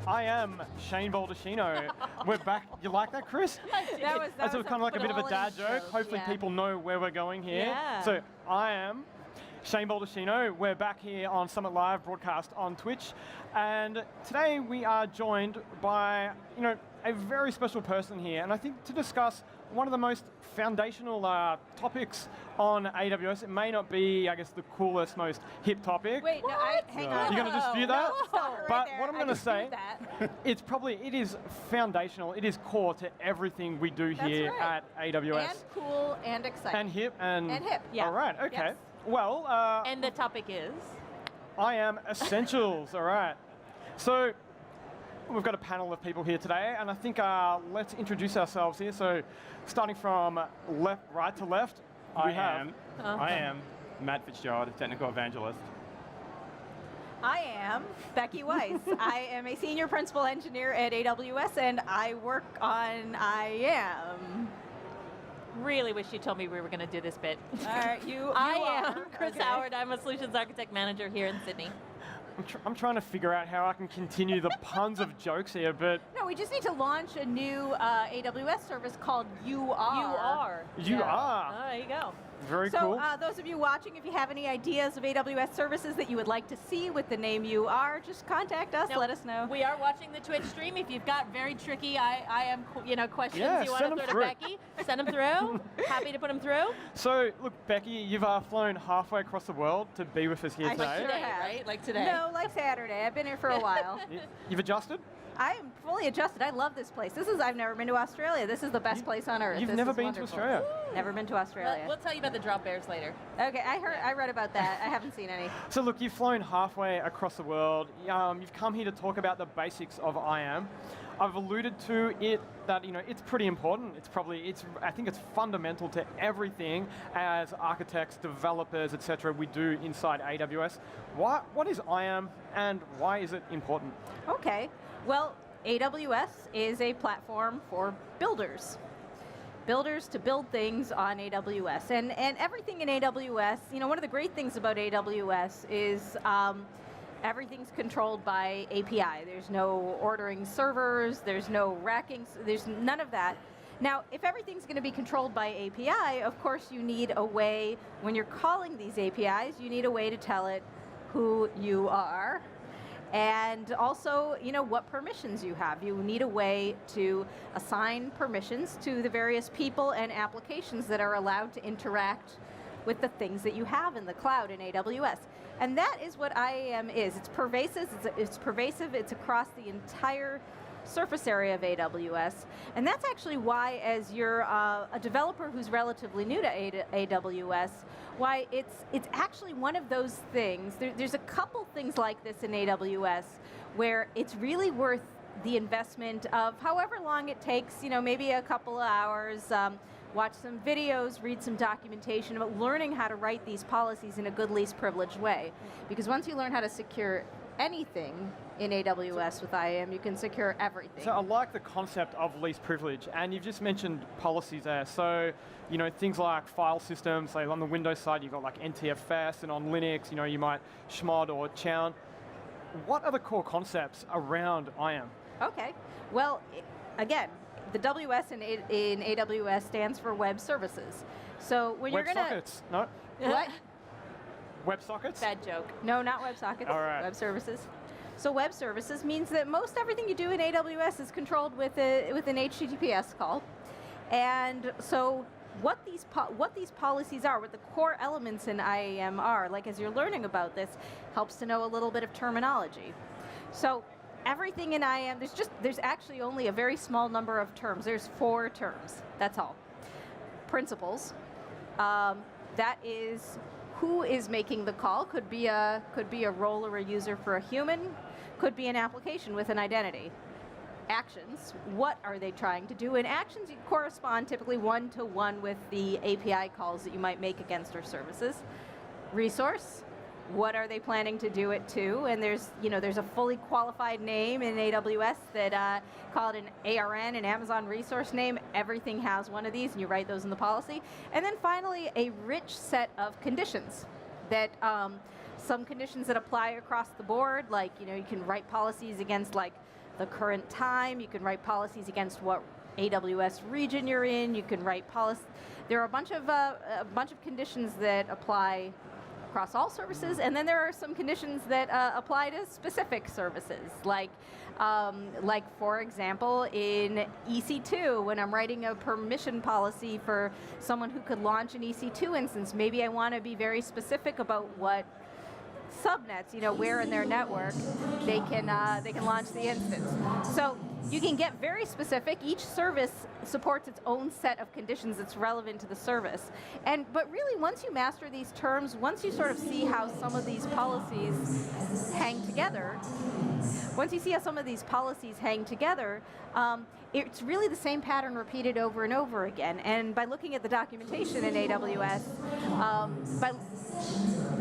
I am Shane Baldacchino. We're back. You like that, Chris? That was kind of like a bit of a dad joke. Hopefully people know where we're going here. Yeah. So I am Shane Baldacchino. We're back here on Summit Live, broadcast on Twitch. And today we are joined by, a very special person here. And I think to discuss one of the most foundational topics on AWS. It may not be, I guess, the coolest, most hip topic. Wait, no, hang on. You're going to dispute that? No, stop right but there. what I'm going to say, it is foundational, it is core to everything we do here at AWS. And cool and exciting. And hip. And hip, yeah. All right, okay. Yes. Well. And the topic is? IAM Essentials, all right. So, we've got a panel of people here today, and I think let's introduce ourselves here. So, starting from right to left, I am Matt Fitzgerald, technical evangelist. I am Becky Weiss. I am a senior principal engineer at AWS, and I work on IAM. Really wish you told me we were going to do this bit. All right, I am Chris Howard. I'm a solutions architect manager here in Sydney. I'm trying to figure out how I can continue the puns of jokes here, but... No, we just need to launch a new AWS service called UR. You are. Oh, there you go. Very cool. So those of you watching, if you have any ideas of AWS services that you would like to see with the name UR, just contact us, let us know. We are watching the Twitch stream. If you've got very tricky IAM questions you want to throw to Becky, send them through. Happy to put them through. So, look, Becky, you've flown halfway across the world to be with us here today. Sure have. Right? Like today. No, like Saturday. I've been here for a while. You've adjusted? I am fully adjusted. I love this place. I've never been to Australia. This is the best place on earth. You've never been to Australia? Never been to Australia. We'll tell you about the drop bears later. Okay, I read about that. I haven't seen any. So look, you've flown halfway across the world. You've come here to talk about the basics of IAM. I've alluded to it that it's pretty important. I think it's fundamental to everything as architects, developers, etc. we do inside AWS. What is IAM and why is it important? Okay. Well, AWS is a platform for builders. Builders to build things on AWS. And everything in AWS, one of the great things about AWS is everything's controlled by API. There's no ordering servers, there's no racking, there's none of that. Now, if everything's going to be controlled by API, of course you need a way, when you're calling these APIs, you need a way to tell it who you are. And also, what permissions you have. You need a way to assign permissions to the various people and applications that are allowed to interact with the things that you have in the cloud in AWS. And that is what IAM is. It's pervasive. It's across the entire surface area of AWS. And that's actually why, as you're a developer who's relatively new to AWS, why it's actually one of those things. There's a couple things like this in AWS where it's really worth the investment of however long it takes, maybe a couple of hours, watch some videos, read some documentation about learning how to write these policies in a good least privileged way. Because once you learn how to secure anything in AWS with IAM, you can secure everything. So I like the concept of least privilege, and you've just mentioned policies there. So, things like file systems, like on the Windows side, you've got like NTFS, and on Linux, you might chmod or chown. What are the core concepts around IAM? Okay, well, again, the WS in AWS stands for Web Services. So when you're going to... WebSockets, no? What? WebSockets? Bad joke. No, not WebSockets. All right. Web Services. So Web Services means that most everything you do in AWS is controlled with an HTTPS call. And so what these policies are, what the core elements in IAM are, like as you're learning about this, helps to know a little bit of terminology. So everything in IAM, there's actually only a very small number of terms. There's 4 terms, that's all. Principals, that is who is making the call. Could be a role or a user for a human, could be an application with an identity. Actions, what are they trying to do? And actions correspond typically one-to-one with the API calls that you might make against our services. Resource, what are they planning to do it to? And there's a fully qualified name in AWS that call it an ARN, an Amazon resource name. Everything has one of these, and you write those in the policy. And then finally, a rich set of conditions that some conditions that apply across the board, like you can write policies against like the current time. You can write policies against what AWS region you're in. You can write policy. There are a bunch of conditions that apply across all services, and then there are some conditions that apply to specific services, like for example, in EC2, when I'm writing a permission policy for someone who could launch an EC2 instance, maybe I want to be very specific about what subnets, where in their network they can launch the instance. So you can get very specific. Each service supports its own set of conditions that's relevant to the service. But really, once you master these terms, once you sort of see how some of these policies hang together, it's really the same pattern repeated over and over again. And by looking at the documentation in AWS,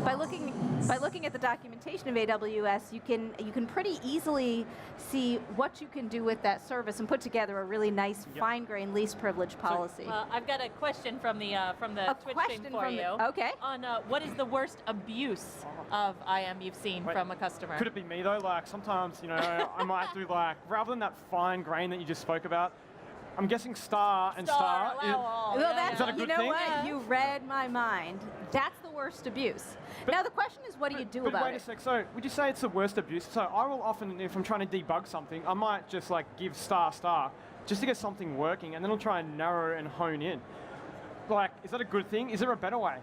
by looking at the documentation of AWS, you can pretty easily see what you can do with that service and put together a really nice, fine-grained, least privilege policy. I've got a question from the Twitch stream for you. Okay. On what is the worst abuse of IAM you've seen from a customer? Could it be me though? Like sometimes, I might do rather than that fine grain that you just spoke about, I'm guessing star and star. Well, is that a good thing? What? You read my mind. That's the worst abuse. Now the question is, what do you do about wait a sec. So would you say it's the worst abuse? So I will often, if I'm trying to debug something, I might just give star just to get something working, and then I'll try and narrow and hone in. Is that a good thing? Is there a better way?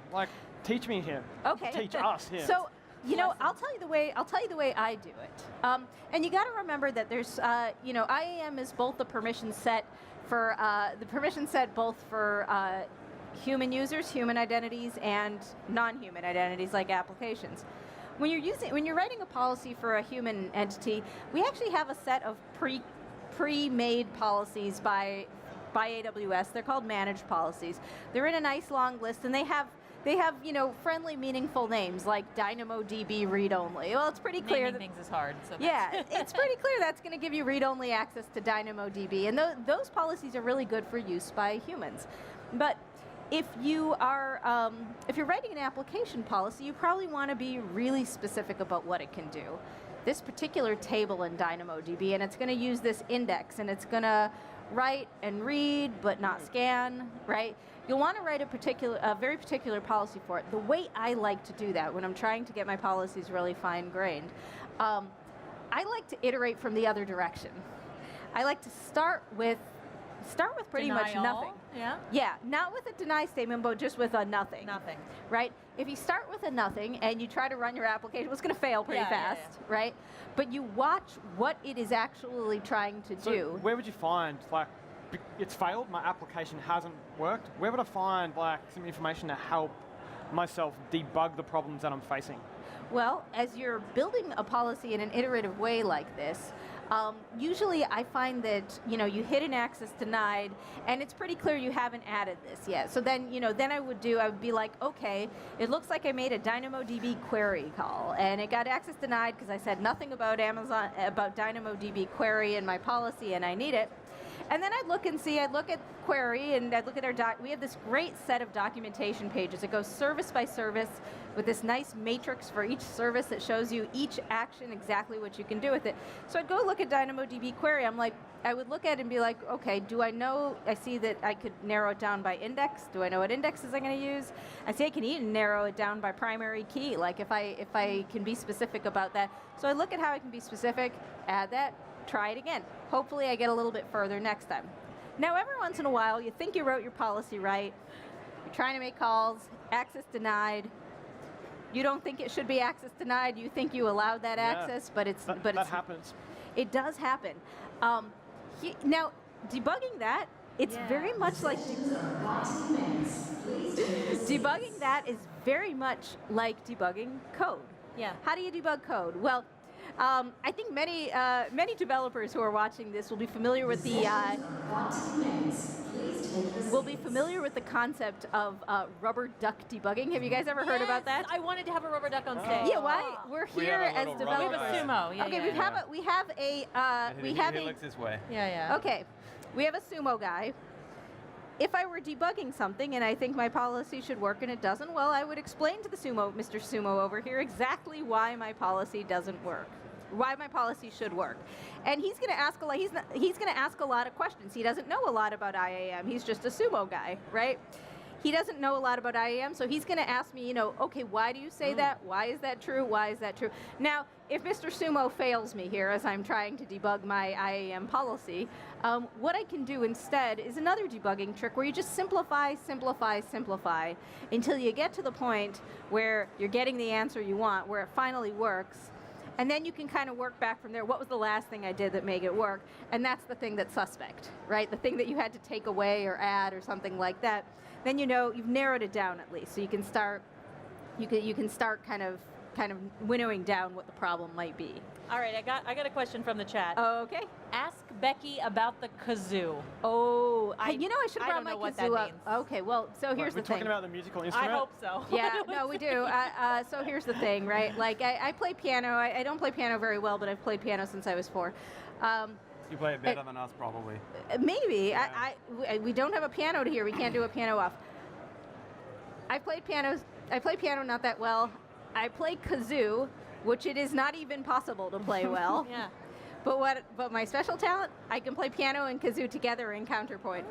Teach me here. Okay. Teach us here. So, I'll tell you the way I do it. And you got to remember that there's, IAM is both the permission set for both for human users, human identities, and non-human identities like applications. When you're writing a policy for a human entity, we actually have a set of pre-made policies by AWS. They're called managed policies. They're in a nice long list, and they have friendly, meaningful names like DynamoDB read-only. Well, it's pretty clear Naming things is hard. So yeah, it's pretty clear that's going to give you read-only access to DynamoDB, and those policies are really good for use by humans. But if you're writing an application policy, you probably want to be really specific about what it can do. This particular table in DynamoDB, and it's going to use this index, and it's going to write and read, but not scan, right? You'll want to write a very particular policy for it. The way I like to do that when I'm trying to get my policies really fine-grained, I like to iterate from the other direction. I like to start with pretty much nothing. Yeah? Yeah, not with a deny statement, but just with a nothing. Nothing. Right? If you start with a nothing and you try to run your application, it's going to fail pretty fast, right? But you watch what it is actually trying to do. Where would you find, it's failed, my application hasn't worked? Where would I find, some information to help myself debug the problems that I'm facing? Well, as you're building a policy in an iterative way like this, usually I find that you hit an access denied, and it's pretty clear you haven't added this yet. So then I would be like, okay, it looks like I made a DynamoDB query call, and it got access denied because I said nothing about DynamoDB query in my policy, and I need it. And then I'd look at query, and I'd look at we have this great set of documentation pages. It goes service by service with this nice matrix for each service that shows you each action, exactly what you can do with it. So I'd go look at DynamoDB query. I would look at it and be like, okay, I see that I could narrow it down by index. Do I know what indexes I'm going to use? I see I can even narrow it down by primary key, if I can be specific about that. So I look at how I can be specific, add that, try it again. Hopefully I get a little bit further next time. Now, every once in a while, you think you wrote your policy right, you're trying to make calls, access denied. You don't think it should be access denied, you think you allowed that access, but that happens. It does happen. Now, debugging that, it's very much like debugging that is very much like debugging code. Yeah. How do you debug code? Well, I think many developers who are watching this will be familiar with the concept of rubber duck debugging. Have you guys ever heard about that? I wanted to have a rubber duck on stage. Yeah, why? We're here as developers. We have a sumo. Yeah, okay, He looks this way. Yeah. Okay, we have a sumo guy. If I were debugging something and I think my policy should work and it doesn't, well, I would explain to the Mr. Sumo over here, exactly why my policy doesn't work. should work. And he's going to ask a lot. He's going to ask a lot of questions. He doesn't know a lot about IAM. He's just a sumo guy, right? He doesn't know a lot about IAM, so he's going to ask me, okay, why do you say that? Why is that true? Why is that true? Now, if Mr. Sumo fails me here as I'm trying to debug my IAM policy, what I can do instead is another debugging trick where you just simplify, simplify, simplify until you get to the point where you're getting the answer you want, where it finally works. And then you can kind of work back from there. What was the last thing I did that made it work? And that's the thing that's suspect, right? The thing that you had to take away or add or something like that. Then you've narrowed it down at least. So you can start kind of winnowing down what the problem might be. All right, I got a question from the chat. Okay. Ask Becky about the kazoo. Oh, I should have brought my know what kazoo that up. means. Okay, well, so here's the We're talking thing. about the musical instrument? I hope so. Yeah, no, we do. So here's the thing, right? Like, I play piano. I don't play piano very well, but I've played piano since I was 4. You play it better than us, probably. Maybe. Yeah. We don't have a piano to hear. We can't do a piano off. I play piano not that well. I play kazoo, which it is not even possible to play well. Yeah. But my special talent, I can play piano and kazoo together in counterpoint.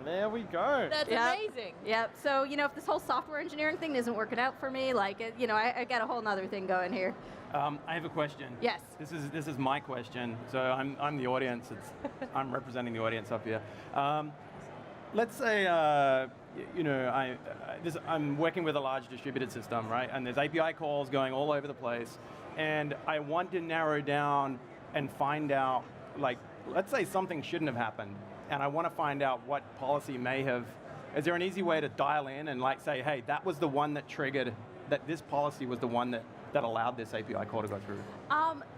There we go. That's Yep. amazing. Yep. So, if this whole software engineering thing isn't working out for me, like, I got a whole nother thing going here. I have a question. Yes. This is my question. So I'm the audience. I'm representing the audience up here. Let's say I'm working with a large distributed system, right? And there's API calls going all over the place, and I want to narrow down and find out, like, let's say something shouldn't have happened, and I want to find out what policy may have. Is there an easy way to dial in and like say, hey, that was the one that triggered, that this policy was the one that allowed this API call to go through?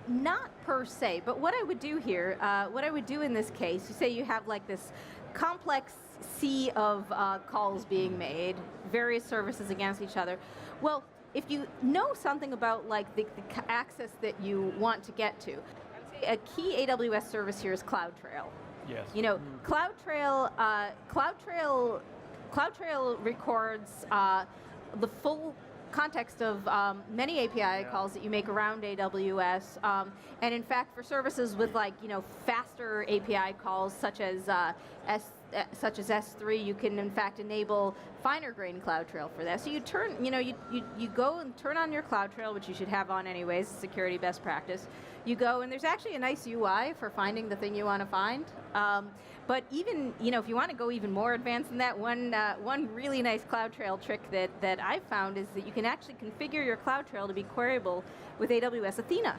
Not per se, but what I would do here, what I would do in this case, you say you have like this complex sea of calls being made, various services against each other. Well, if you know something about like the access that you want to get to, I would say a key AWS service here is CloudTrail. Yes. CloudTrail records the full context of many API calls that you make around AWS, and in fact, for services with faster API calls such as S3, you can in fact enable finer grained CloudTrail for that. So you you go and turn on your CloudTrail, which you should have on anyways, security best practice. You go, and there's actually a nice UI for finding the thing you want to find. But even, if you want to go even more advanced than that, one really nice CloudTrail trick that I've found is that you can actually configure your CloudTrail to be queryable with AWS Athena.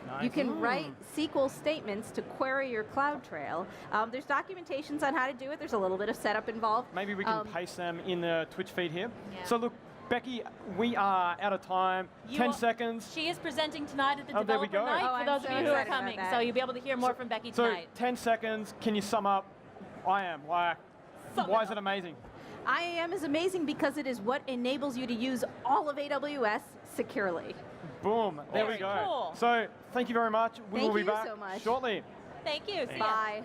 Nice. You can write SQL statements to query your CloudTrail. There's documentations on how to do it. There's a little bit of setup involved. Maybe we can paste them in the Twitch feed here. Yeah. So look, Becky, we are out of time. 10 seconds. She is presenting tonight at the there we Developer go. Night Oh, for I'm those so of you who are excited about coming. that. So you'll be able to hear more from Becky So tonight. 10 seconds. Can you sum up IAM? Why is it amazing? IAM is amazing because it is what enables you to use all of AWS securely. Boom. There we Very go. cool. So thank you very much. We Thank will be you back so much. shortly. Thank you. See ya. Bye.